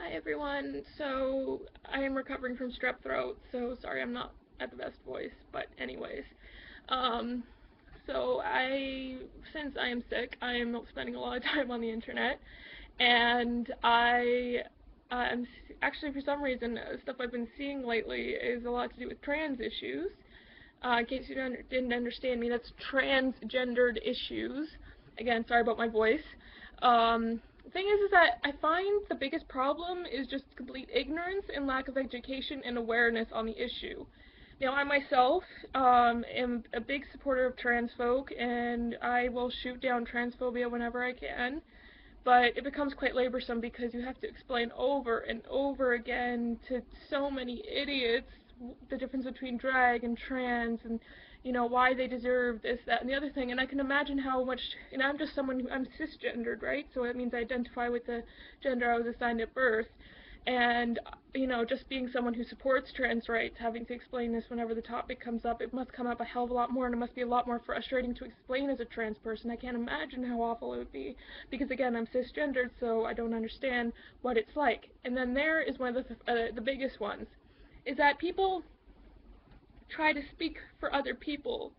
Hi everyone. So I am recovering from strep throat, so sorry I'm not at the best voice, but anyways. Um since I am sick, I am spending a lot of time on the internet, and I'm actually, for some reason, stuff I've been seeing lately is a lot to do with trans issues. In case you didn't understand me, that's transgendered issues. Again, sorry about my voice. The thing is that I find the biggest problem is just complete ignorance and lack of education and awareness on the issue. Now, I myself am a big supporter of trans folk, and I will shoot down transphobia whenever I can. But it becomes quite laborsome because you have to explain over and over again to so many idiots the difference between drag and trans, and why they deserve this, that, and the other thing. And I can imagine how much, I'm just someone who, I'm cisgendered, right? So that means I identify with the gender I was assigned at birth. And just being someone who supports trans rights, having to explain this whenever the topic comes up, it must come up a hell of a lot more, and it must be a lot more frustrating to explain as a trans person. I can't imagine how awful it would be, because again, I'm cisgendered, so I don't understand what it's like. And then there is one of the biggest ones, is that people try to speak for other people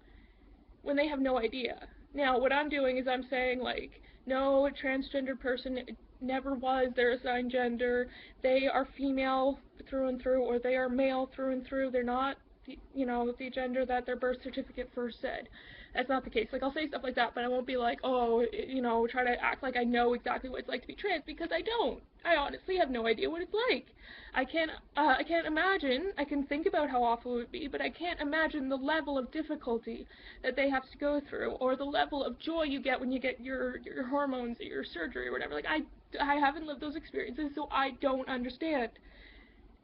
when they have no idea. Now, what I'm doing is I'm saying, like, no, a transgender person never was their assigned gender. They are female through and through, or they are male through and through. They're not, the gender that their birth certificate first said. That's not the case. Like, I'll say stuff like that, but I won't be like, oh, try to act like I know exactly what it's like to be trans, because I don't. I honestly have no idea what it's like. I can't imagine. I can think about how awful it would be, but I can't imagine the level of difficulty that they have to go through, or the level of joy you get when you get your hormones or your surgery or whatever. Like, I haven't lived those experiences, so I don't understand.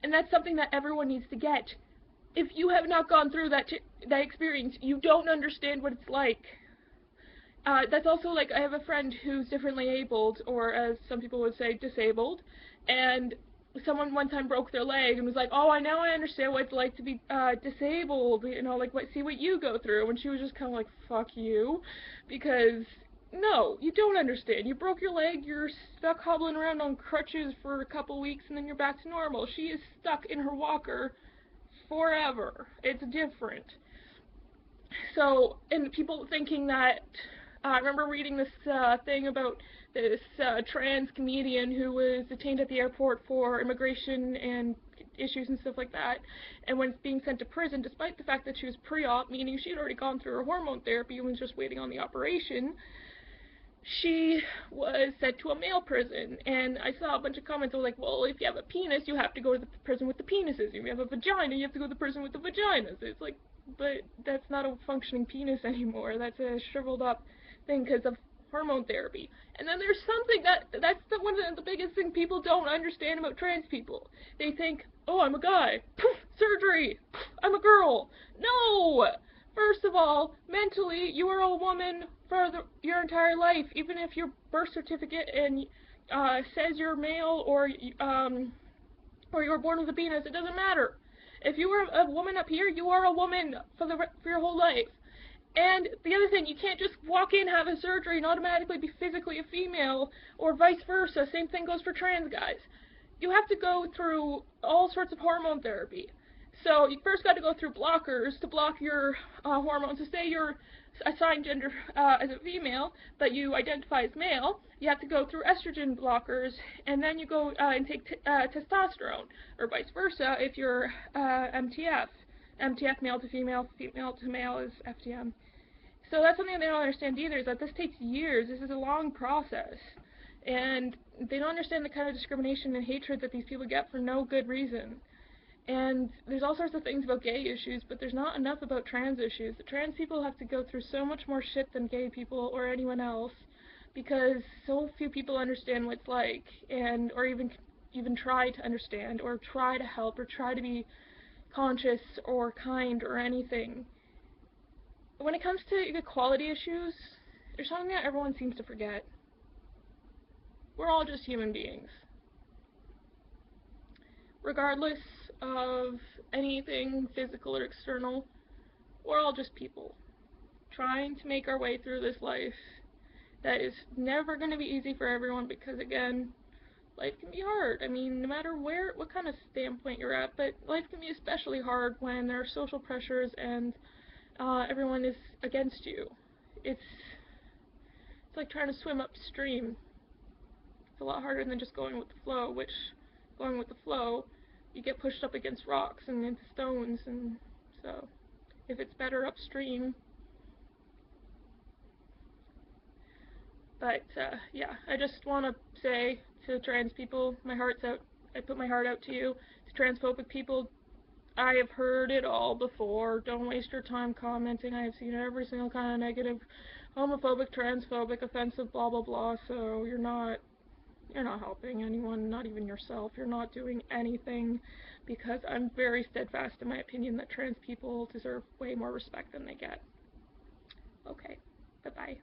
And that's something that everyone needs to get. If you have not gone through that experience, you don't understand what it's like. That's also, like, I have a friend who's differently abled, or as some people would say, disabled, and someone one time broke their leg and was like, oh, now I understand what it's like to be disabled, like, see what you go through. And she was just kind of like, fuck you, because no, you don't understand. You broke your leg, you're stuck hobbling around on crutches for a couple weeks, and then you're back to normal. She is stuck in her walker forever. It's different. So, and people thinking that, I remember reading this thing about this trans comedian who was detained at the airport for immigration and issues and stuff like that, and when being sent to prison, despite the fact that she was pre-op, meaning she had already gone through her hormone therapy and was just waiting on the operation, she was sent to a male prison. And I saw a bunch of comments that were like, well, if you have a penis, you have to go to the prison with the penises. If you have a vagina, you have to go to the prison with the vaginas. It's like, but that's not a functioning penis anymore. That's a shriveled up thing because of hormone therapy. And then there's something that's one of the biggest thing people don't understand about trans people. They think, oh, I'm a guy. Poof, surgery. Poof, I'm a girl. No! First of all, mentally, you are a woman for your entire life, even if your birth certificate and says you're male, or you were born with a penis. It doesn't matter. If you are a woman up here, you are a woman for your whole life. And the other thing, you can't just walk in, have a surgery, and automatically be physically a female, or vice versa. Same thing goes for trans guys. You have to go through all sorts of hormone therapy. So you first got to go through blockers to block your hormones. So say you're assigned gender as a female, but you identify as male, you have to go through estrogen blockers, and then you go and take testosterone, or vice versa if you're MTF. MTF, male to female, female to male, is FTM. So that's something they don't understand either, is that this takes years. This is a long process. And they don't understand the kind of discrimination and hatred that these people get for no good reason. And there's all sorts of things about gay issues, but there's not enough about trans issues. The trans people have to go through so much more shit than gay people or anyone else, because so few people understand what it's like, and or even try to understand, or try to help, or try to be conscious or kind or anything. When it comes to equality issues, there's something that everyone seems to forget. We're all just human beings. Regardless of anything physical or external, we're all just people trying to make our way through this life that is never going to be easy for everyone, because again, life can be hard. I mean, no matter what kind of standpoint you're at, but life can be especially hard when there are social pressures and everyone is against you. It's like trying to swim upstream. It's a lot harder than just going with the flow, which, going with the flow, you get pushed up against rocks and into stones, and so if it's better upstream. But yeah, I just want to say to trans people, my heart's out. I put my heart out to you. To transphobic people, I have heard it all before. Don't waste your time commenting. I have seen every single kind of negative, homophobic, transphobic, offensive, blah blah blah. So you're not helping anyone, not even yourself. You're not doing anything, because I'm very steadfast in my opinion that trans people deserve way more respect than they get. Okay, bye-bye.